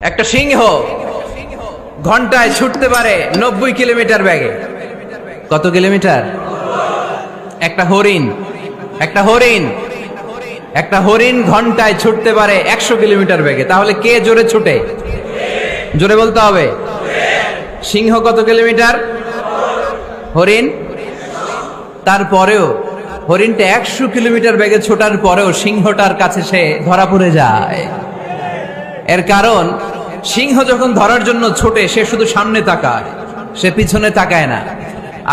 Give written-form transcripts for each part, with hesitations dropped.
একটা সিংহ ঘন্টায় ছুটতে পারে 90 কিলোমিটার বেগে। কত কিলোমিটার? একটা হরিণ ঘন্টায় ছুটতে পারে 100 কিলোমিটার বেগে। তাহলে কে জোরে ছুটে? জোরে বলতে হবে। সিংহ কত কিলোমিটার? হরিণ। তারপরেও হরিণটা 100 কিলোমিটার বেগে ছোটার পরেও সিংহটার কাছে সে ধরা পড়ে যায়। এর কারণ সিংহ যখন ধরার জন্য ছোটে সে শুধু সামনে তাকায়, সে পিছনে তাকায় না।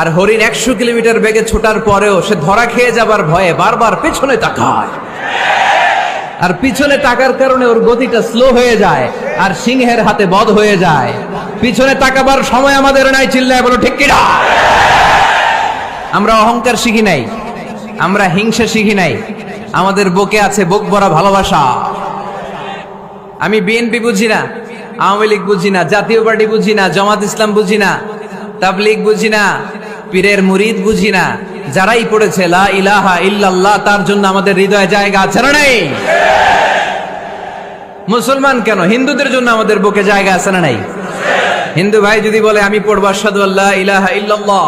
আর হরিণ 100 কিলোমিটার বেগে ছোটার পরেও সে ধরা খেয়ে যাবার ভয়ে বারবার পেছনে তাকায়। আর পিছনে তাকার কারণে ওর গতিটা স্লো হয়ে যায় আর সিংহের হাতে বধ হয়ে যায়। পিছনে তাকাবার সময় আমাদের নাই, চিল্লায় বলো ঠিক কিনা? আমরা অহংকার শিখি নাই, আমরা হিংসা শিখি নাই, আমাদের বুকে আছে বুক ভরা ভালোবাসা। আমি বিএনপি বুঝি না, আওয়ামী লীগ বুঝি না, জাতীয় পার্টি বুঝি না, জামাত ইসলাম বুঝি না, তাবলীগ বুঝি না, পীরের মুরিদ বুঝি না। যারাই পড়েছে লা ইলাহা ইল্লাল্লাহ তার জন্য আমাদের হৃদয়ে জায়গা আছে না নাই? মুসলমান কেন, হিন্দুদের জন্য আমাদের বুকে জায়গা আছে না নাই? হিন্দু ভাই যদি বলে আমি পড়বো আশহাদু আল্লা ইলাহা ইল্লাল্লাহ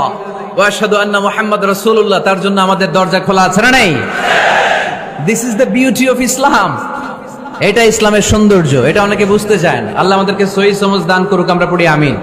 ওয়া আশহাদু আন্না মুহাম্মাদ রাসূলুল্লাহ, তার জন্য আমাদের দরজা খোলা আছে না নাই? This is the beauty of Islam. এটা ইসলামের সৌন্দর্য, এটা অনেকে বুঝতে চায় না। আল্লাহ আমাদেরকে সহিহ সমঝ দান করুক, আমরা পড়ি আমিন।